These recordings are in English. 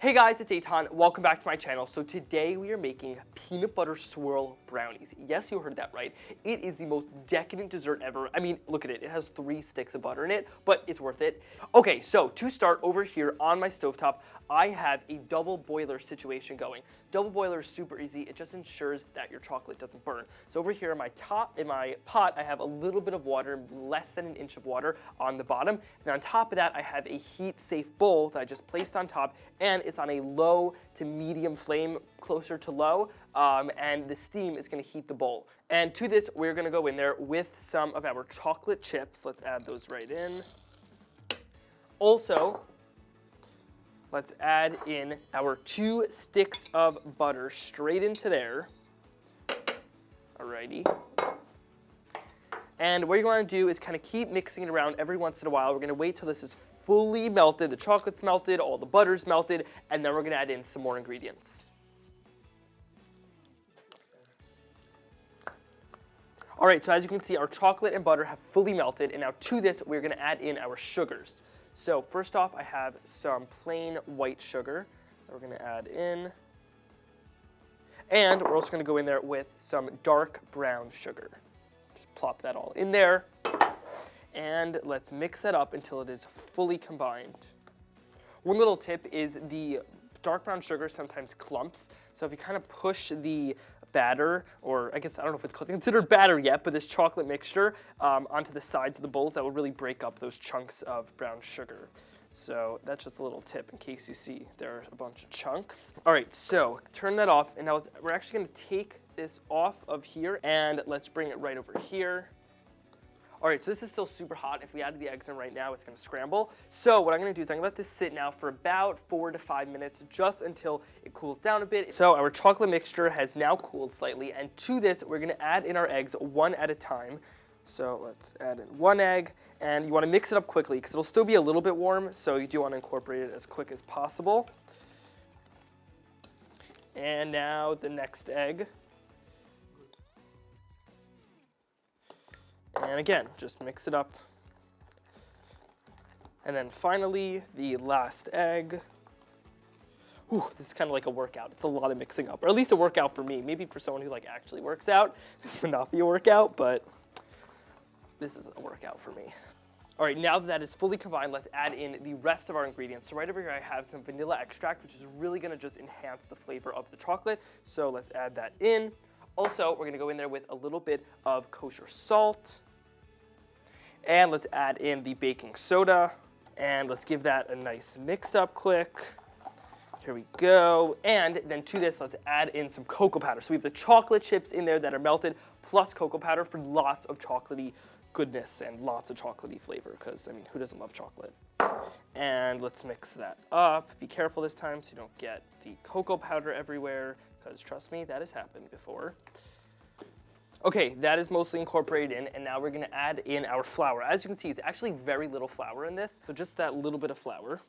Hey guys, it's Eitan. Welcome back to my channel. So today we are making peanut butter swirl brownies. Yes, you heard that right. It is the most decadent dessert ever. I mean, look at it. It has 3 sticks of butter in it, but it's worth it. Okay, so to start, over here on my stovetop, I have a double boiler situation going. Double boiler is super easy. It just ensures that your chocolate doesn't burn. So over here in my pot, I have a little bit of water, less than an inch of water on the bottom. And on top of that, I have a heat-safe bowl that I just placed on top, and it's on a low to medium flame, closer to low, and the steam is going to heat the bowl. And to this, we're going to go in there with some of our chocolate chips. Let's add those right in. Also, let's add in our 2 sticks of butter straight into there. Alrighty. And what you're going to do is kind of keep mixing it around every once in a while. We're going to wait till this is fully melted, the chocolate's melted, all the butter's melted, and then we're going to add in some more ingredients. All right, so as you can see, our chocolate and butter have fully melted, and now to this, we're going to add in our sugars. So first off, I have some plain white sugar that we're going to add in. And we're also going to go in there with some dark brown sugar. Just plop that all in there. And let's mix that up until it is fully combined. One little tip is the dark brown sugar sometimes clumps. So if you kind of push the batter, or I guess I don't know if it's considered batter yet, but this chocolate mixture onto the sides of the bowls, that will really break up those chunks of brown sugar. So that's just a little tip in case you see there are a bunch of chunks. All right, so turn that off, and now we're actually going to take this off of here, and let's bring it right over here. All right, so this is still super hot. If we added the eggs in right now, it's going to scramble. So what I'm going to do is I'm going to let this sit now for about 4 to 5 minutes, just until it cools down a bit. So our chocolate mixture has now cooled slightly, and to this, we're going to add in our eggs one at a time. So let's add in 1 egg, and you want to mix it up quickly because it'll still be a little bit warm, so you do want to incorporate it as quick as possible. And now the next egg. And again, just mix it up. And then finally, the last egg. Ooh, this is kind of like a workout. It's a lot of mixing up, or at least a workout for me. Maybe for someone who actually works out, this would not be a workout, but this is a workout for me. All right, now that is fully combined, let's add in the rest of our ingredients. So right over here, I have some vanilla extract, which is really going to just enhance the flavor of the chocolate. So let's add that in. Also, we're going to go in there with a little bit of kosher salt. And let's add in the baking soda. And let's give that a nice mix up quick. Here we go. And then to this, let's add in some cocoa powder. So we have the chocolate chips in there that are melted, plus cocoa powder for lots of chocolatey goodness and lots of chocolatey flavor, because, I mean, who doesn't love chocolate? And let's mix that up. Be careful this time so you don't get the cocoa powder everywhere, because trust me, that has happened before. Okay, that is mostly incorporated in, and now we're going to add in our flour. As you can see, it's actually very little flour in this, so just that little bit of flour.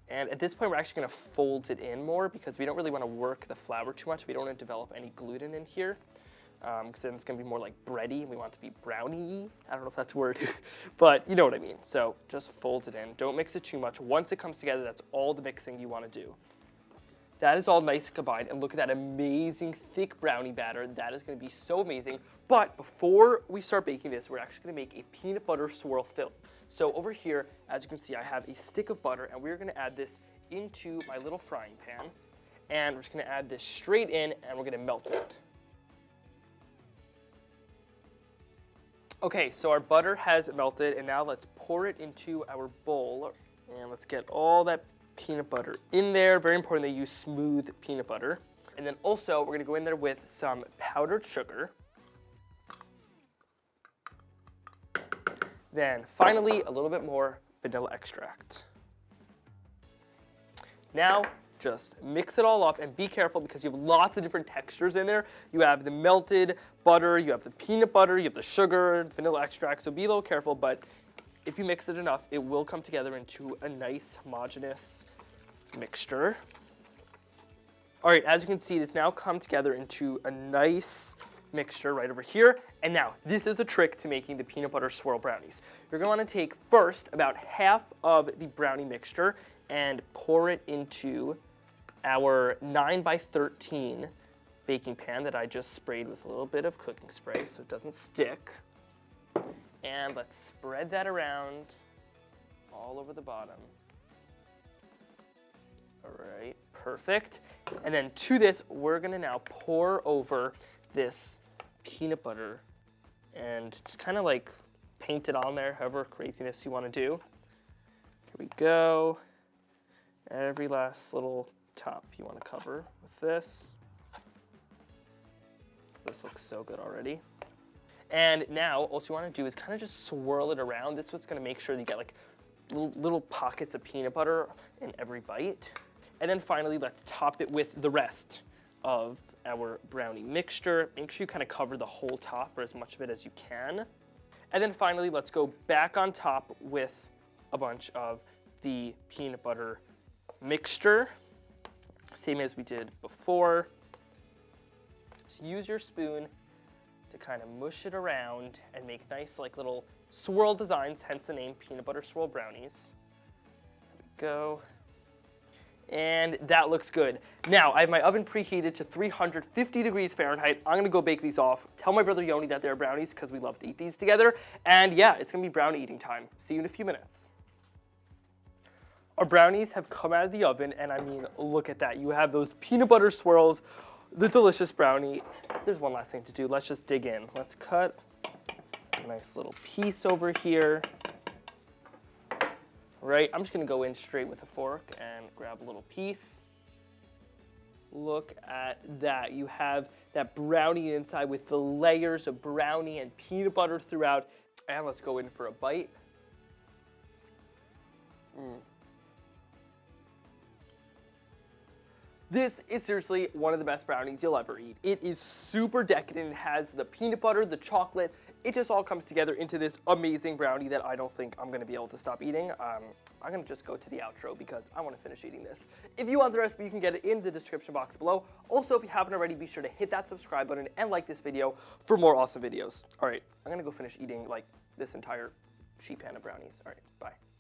And at this point, we're actually going to fold it in more because we don't really want to work the flour too much. We don't want to develop any gluten in here, because then it's going to be more like bready. We want it to be brownie. I don't know if that's a word, but you know what I mean. So just fold it in. Don't mix it too much. Once it comes together, that's all the mixing you want to do. That is all nice and combined, and look at that amazing thick brownie batter. That is going to be so amazing. But before we start baking this, we're actually going to make a peanut butter swirl film. So over here, as you can see, I have a stick of butter, and we're going to add this into my little frying pan. And we're just going to add this straight in, and we're going to melt it. Okay, so our butter has melted, and now let's pour it into our bowl. And let's get all that peanut butter in there. Very important that you use smooth peanut butter. And then also, we're going to go in there with some powdered sugar. Then finally, a little bit more vanilla extract. Now, just mix it all up, and be careful because you have lots of different textures in there. You have the melted butter, you have the peanut butter, you have the sugar, vanilla extract, so be a little careful, but if you mix it enough, it will come together into a nice homogeneous mixture. All right, as you can see, it has now come together into a nice mixture right over here. And now, this is the trick to making the peanut butter swirl brownies. You're going to want to take first about half of the brownie mixture and pour it into our 9x13 baking pan that I just sprayed with a little bit of cooking spray so it doesn't stick. And let's spread that around all over the bottom. All right, perfect. And then to this, we're gonna now pour over this peanut butter and just kind of like paint it on there, however craziness you want to do. Here we go. Every last little top you want to cover with this. This looks so good already. And now, all you want to do is kind of just swirl it around. This is what's going to make sure you get like little pockets of peanut butter in every bite. And then finally, let's top it with the rest of our brownie mixture. Make sure you kind of cover the whole top or as much of it as you can. And then finally, let's go back on top with a bunch of the peanut butter mixture. Same as we did before. Just use your spoon to kind of mush it around and make nice like little swirl designs, hence the name Peanut Butter Swirl Brownies. There we go. And that looks good. Now, I have my oven preheated to 350 degrees Fahrenheit. I'm gonna go bake these off. Tell my brother Yoni that they're brownies because we love to eat these together. And yeah, it's gonna be brownie eating time. See you in a few minutes. Our brownies have come out of the oven, and I mean, look at that. You have those peanut butter swirls, the delicious brownie. There's one last thing to do. Let's just dig in. Let's cut a nice little piece over here. Right, I'm just gonna go in straight with a fork and grab a little piece. Look at that. You have that brownie inside with the layers of brownie and peanut butter throughout. And let's go in for a bite. This is seriously one of the best brownies you'll ever eat. It is super decadent. It has the peanut butter, the chocolate. It just all comes together into this amazing brownie that I don't think I'm gonna be able to stop eating. I'm gonna just go to the outro because I wanna finish eating this. If you want the recipe, you can get it in the description box below. Also, if you haven't already, be sure to hit that subscribe button and like this video for more awesome videos. All right, I'm gonna go finish eating like this entire sheet pan of brownies. All right, bye.